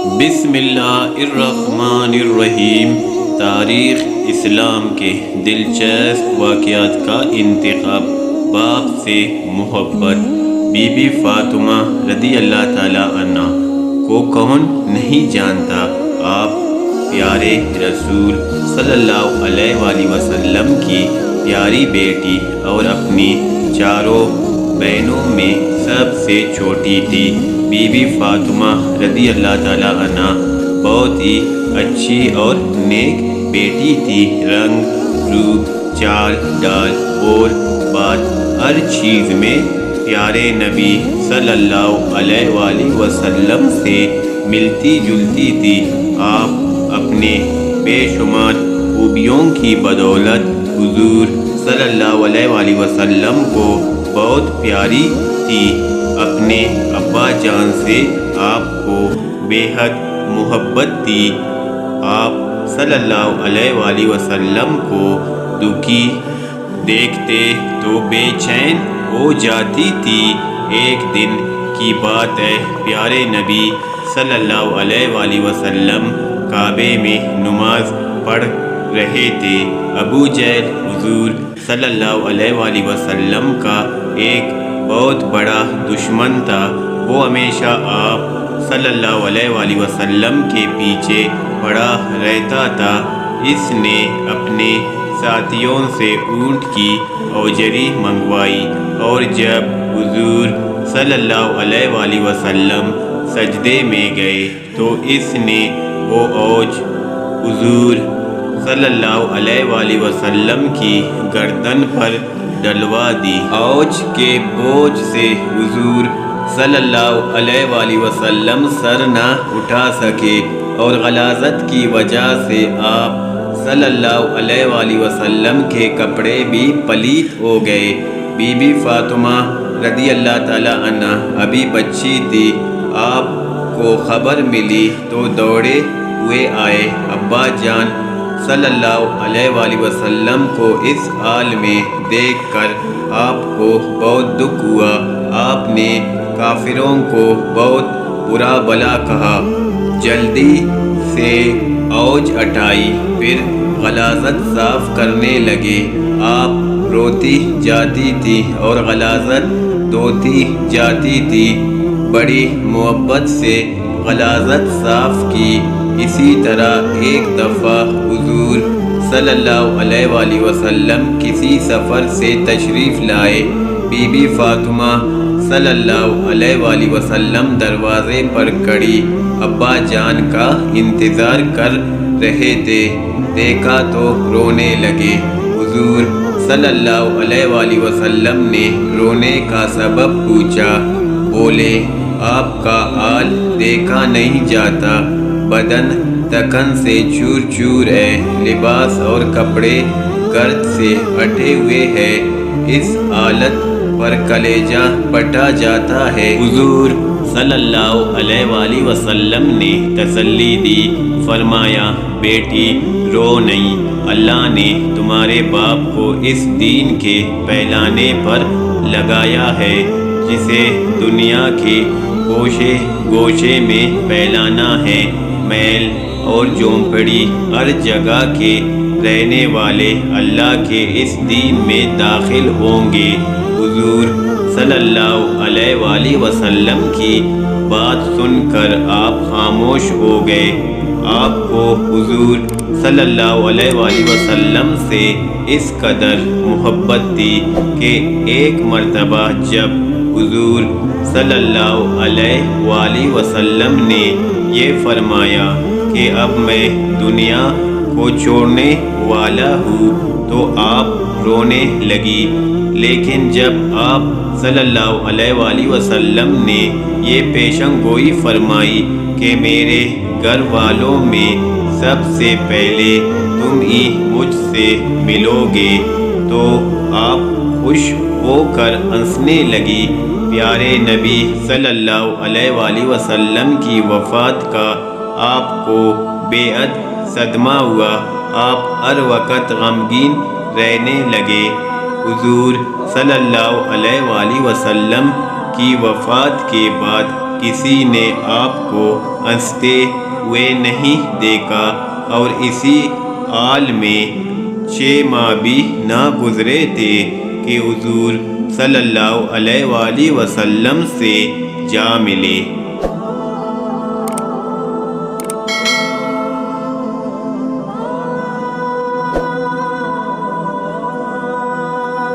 بسم اللہ الرحمن الرحیم۔ تاریخ اسلام کے دلچسپ واقعات کا انتخاب۔ باپ سے محبت۔ بی بی فاطمہ رضی اللہ تعالیٰ عنہ کو کون نہیں جانتا؟ آپ پیارے رسول صلی اللہ علیہ وآلہ وسلم کی پیاری بیٹی اور اپنی چاروں بہنوں میں سب سے چھوٹی تھی۔ بی بی فاطمہ رضی اللہ تعالیٰ عنہ بہت ہی اچھی اور نیک بیٹی تھی۔ رنگ روپ، چال ڈال اور بات ہر چیز میں پیارے نبی صلی اللہ علیہ وآلہ وسلم سے ملتی جلتی تھی۔ آپ اپنے بے شمار خوبیوں کی بدولت حضور صلی اللہ علیہ وآلہ وسلم کو بہت پیاری تھی۔ اپنے ابا جان سے آپ کو بے حد محبت تھی۔ آپ صلی اللہ علیہ وآلہ وسلم کو دکھی دیکھتے تو بے چین ہو جاتی تھی۔ ایک دن کی بات ہے، پیارے نبی صلی اللہ علیہ وآلہ وسلم کعبے میں نماز پڑھ رہے تھے۔ ابو جہل حضور صلی اللہ علیہ وآلہ وسلم کا ایک بہت بڑا دشمن تھا۔ وہ ہمیشہ آپ صلی اللہ علیہ وآلہ وسلم کے پیچھے پڑا رہتا تھا۔ اس نے اپنے ساتھیوں سے اونٹ کی اوجری منگوائی اور جب حضور صلی اللہ علیہ وآلہ وسلم سجدے میں گئے تو اس نے وہ اوج حضور صلی اللہ علیہ وآلہ وسلم کی گردن پر ڈلوا دی۔ اوج کے بوجھ سے حضور صلی اللہ علیہ وآلہ وسلم سر نہ اٹھا سکے اور غلاظت کی وجہ سے آپ صلی اللہ علیہ وآلہ وسلم کے کپڑے بھی پلیت ہو گئے۔ بی بی فاطمہ رضی اللہ تعالیٰ عنہ ابھی بچی تھی۔ آپ کو خبر ملی تو دوڑے ہوئے آئے۔ ابا جان صلی اللہ علیہ وآلہ وسلم کو اس حال میں دیکھ کر آپ کو بہت دکھ ہوا۔ آپ نے کافروں کو بہت برا بھلا کہا، جلدی سے اوج ہٹائی، پھر غلاظت صاف کرنے لگے۔ آپ روتی جاتی تھی اور غلاظت دھوتی جاتی تھی۔ بڑی محبت سے غلاظت صاف کی۔ اسی طرح ایک دفعہ حضور صلی اللہ علیہ وآلہ وسلم کسی سفر سے تشریف لائے۔ بی بی فاطمہ صلی اللہ علیہ وآلہ وسلم دروازے پر کھڑی ابا جان کا انتظار کر رہے تھے۔ دیکھا تو رونے لگے۔ حضور صلی اللہ علیہ وآلہ وسلم نے رونے کا سبب پوچھا۔ بولے، آپ کا حال دیکھا نہیں جاتا، بدن تکن سے چور چور ہے، لباس اور کپڑے گرد سے ہٹے ہوئے ہیں، اس حالت پر کلیجہ پھٹا جاتا ہے۔ حضور صلی اللہ علیہ وآلہ وسلم نے تسلی دی، فرمایا بیٹی رو نہیں، اللہ نے تمہارے باپ کو اس دین کے پھیلانے پر لگایا ہے، جسے دنیا کے گوشے گوشے میں پھیلانا ہے۔ محل اور جھونپڑی ہر جگہ کے رہنے والے اللہ کے اس دین میں داخل ہوں گے۔ حضور صلی اللہ علیہ وآلہ وسلم کی بات سن کر آپ خاموش ہو گئے۔ آپ کو حضور صلی اللہ علیہ وآلہ وسلم سے اس قدر محبت تھی کہ ایک مرتبہ جب حضور صلی اللہ علیہ وآلہ وسلم نے یہ فرمایا کہ اب میں دنیا کو چھوڑنے والا ہوں تو آپ رونے لگی۔ لیکن جب آپ صلی اللہ علیہ وآلہ وسلم نے یہ پیشن گوئی فرمائی کہ میرے گھر والوں میں سب سے پہلے تم ہی مجھ سے ملو گے تو آپ خوش ہو کر ہنسنے لگی۔ پیارے نبی صلی اللہ علیہ وآلہ وسلم کی وفات کا آپ کو بے حد صدمہ ہوا۔ آپ ہر وقت غمگین رہنے لگے۔ حضور صلی اللہ علیہ وآلہ وسلم کی وفات کے بعد کسی نے آپ کو ہنستے ہوئے نہیں دیکھا، اور اسی حال میں 6 ماہ بھی نہ گزرے تھے کہ حضور صلی اللہ علیہ وآلہ وسلم سے جا ملے۔